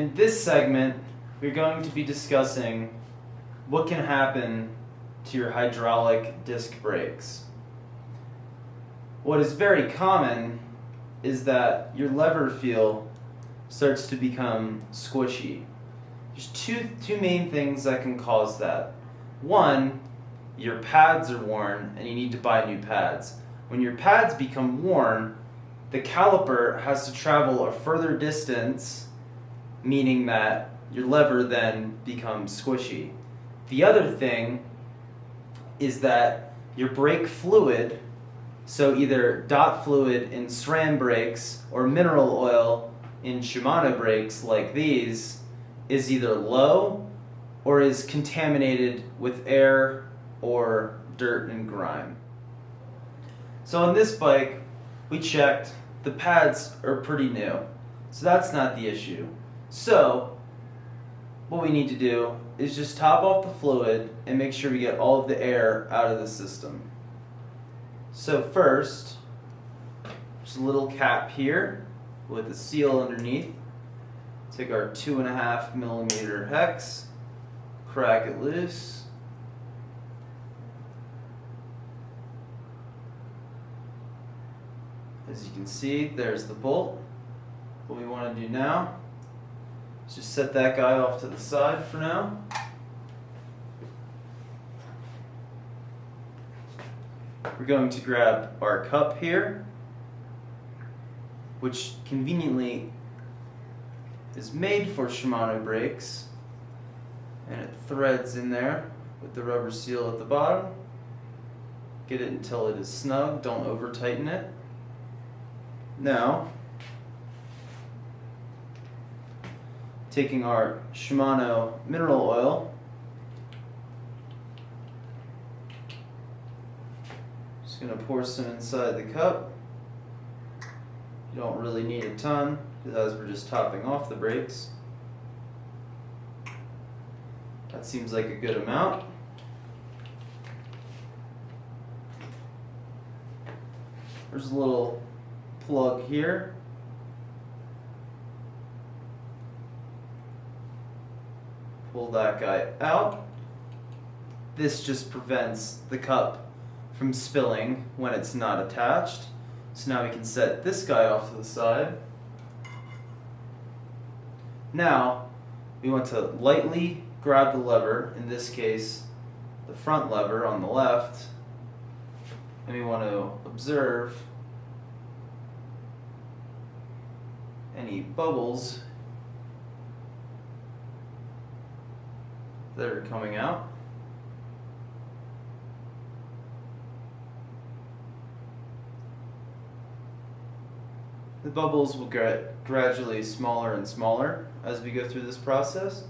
In this segment, we're going to be discussing what can happen to your hydraulic disc brakes. What is very common is that your lever feel starts to become squishy. There's two main things that can cause that. One, your pads are worn and you need to buy new pads. When your pads become worn, the caliper has to travel a further distance, meaning that your lever then becomes squishy. The other thing is that your brake fluid, so either dot fluid in SRAM brakes or mineral oil in Shimano brakes like these, is either low or is contaminated with air or dirt and grime. So on this bike, we checked, the pads are pretty new, so that's not the issue. So what we need to do is just top off the fluid and make sure we get all of the air out of the system. So first, there's a little cap here with a seal underneath. Take our 2.5 millimeter hex, crack it loose. As you can see, there's the bolt. What we want to do now is just set that guy off to the side for now. We're going to grab our cup here, which conveniently is made for Shimano brakes, and it threads in there with the rubber seal at the bottom. Get it until it is snug, don't over tighten it. Now, taking our Shimano mineral oil, just going to pour some inside the cup. You don't really need a ton because we're just topping off the brakes. That seems like a good amount. There's a little plug here. Pull that guy out. This just prevents the cup from spilling when it's not attached. So now we can set this guy off to the side. Now we want to lightly grab the lever, in this case the front lever on the left, and we want to observe any bubbles that are coming out. The bubbles will get gradually smaller and smaller as we go through this process.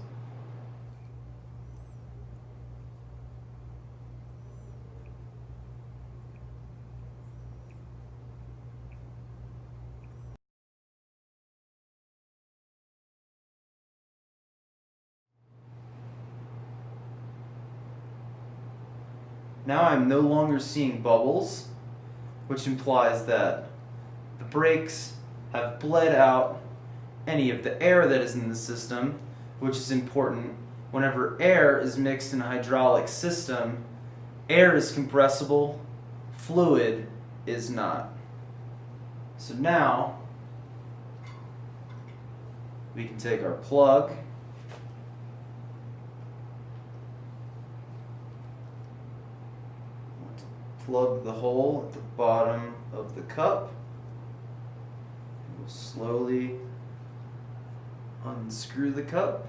Now I'm no longer seeing bubbles, which implies that the brakes have bled out any of the air that is in the system, which is important. Whenever air is mixed in a hydraulic system, air is compressible, fluid is not. So now we can take our plug, plug the hole at the bottom of the cup. We'll slowly unscrew the cup.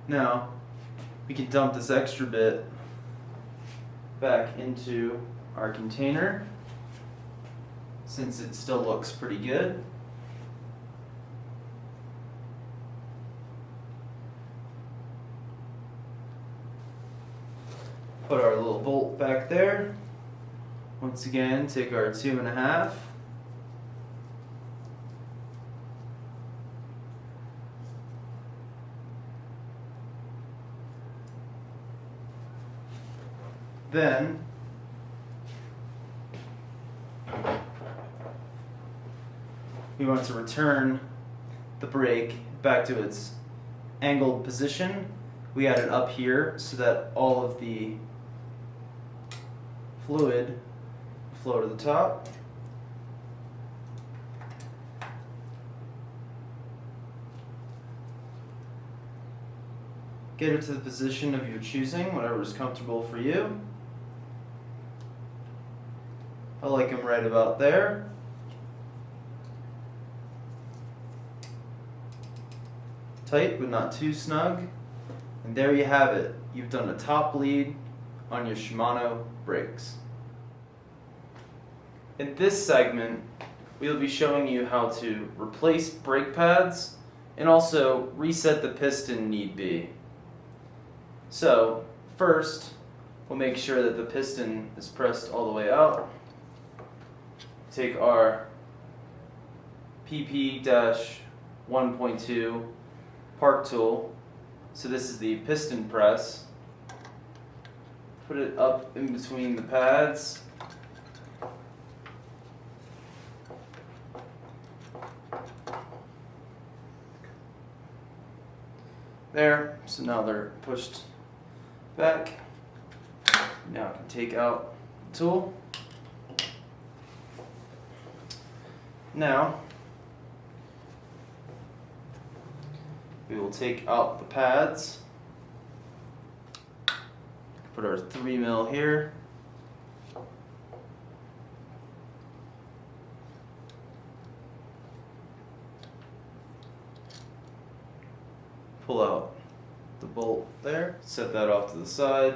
Now we can dump this extra bit back into our container since it still looks pretty good. Put our little bolt back there. Once again, take our 2.5. Then we want to return the brake back to its angled position. We add it up here so that all of the fluid flow to the top. Get it to the position of your choosing, whatever is comfortable for you. I like them right about there. Tight but not too snug. And there you have it. You've done a top lead on your Shimano brakes. In this segment, we'll be showing you how to replace brake pads and also reset the piston need be. So, first, we'll make sure that the piston is pressed all the way out. Take our PP-1.2 park tool. So this is the piston press. Put it up in between the pads. There, so now they're pushed back. Now I can take out the tool. Now, we will take out the pads. Put our 3mm here. Pull out the bolt there, set that off to the side.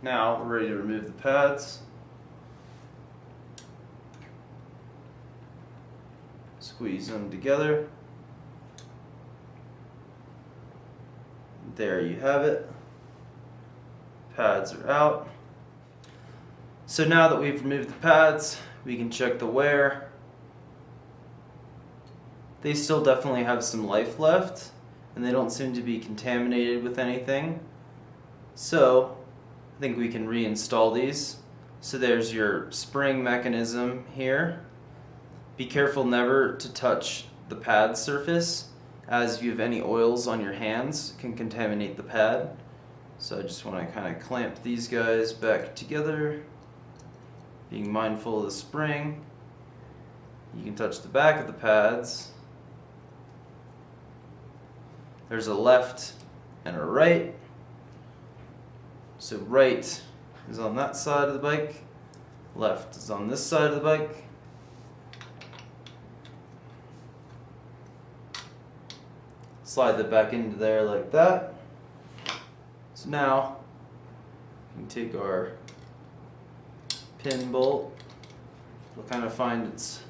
Now we're ready to remove the pads. Squeeze them together. There you have it. Pads are out. So now that we've removed the pads, we can check the wear. They still definitely have some life left, and they don't seem to be contaminated with anything. So I think we can reinstall these. So there's your spring mechanism here. Be careful never to touch the pad surface, as if you have any oils on your hands, it can contaminate the pad. So I just want to kind of clamp these guys back together, being mindful of the spring. You can touch the back of the pads. There's a left and a right. So right is on that side of the bike, left is on this side of the bike. Slide that back into there like that. So now we can take our pin bolt. We'll kind of find its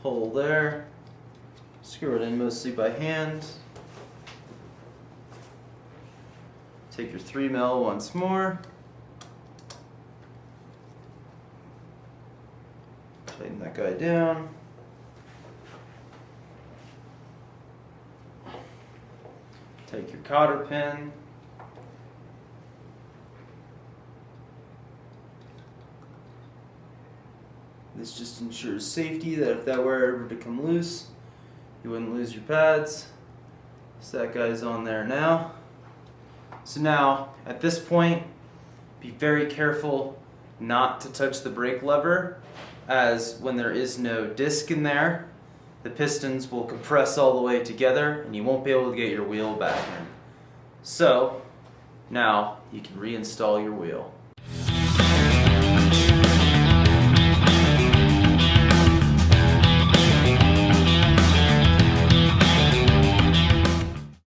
hole there. Screw it in mostly by hand. Take your 3mm once more. Tighten that guy down. Take your cotter pin. This just ensures safety, that if that were ever to come loose, you wouldn't lose your pads. So that guy's on there now. So now, at this point, be very careful not to touch the brake lever, as when there is no disc in there, the pistons will compress all the way together and you won't be able to get your wheel back in. So, now you can reinstall your wheel.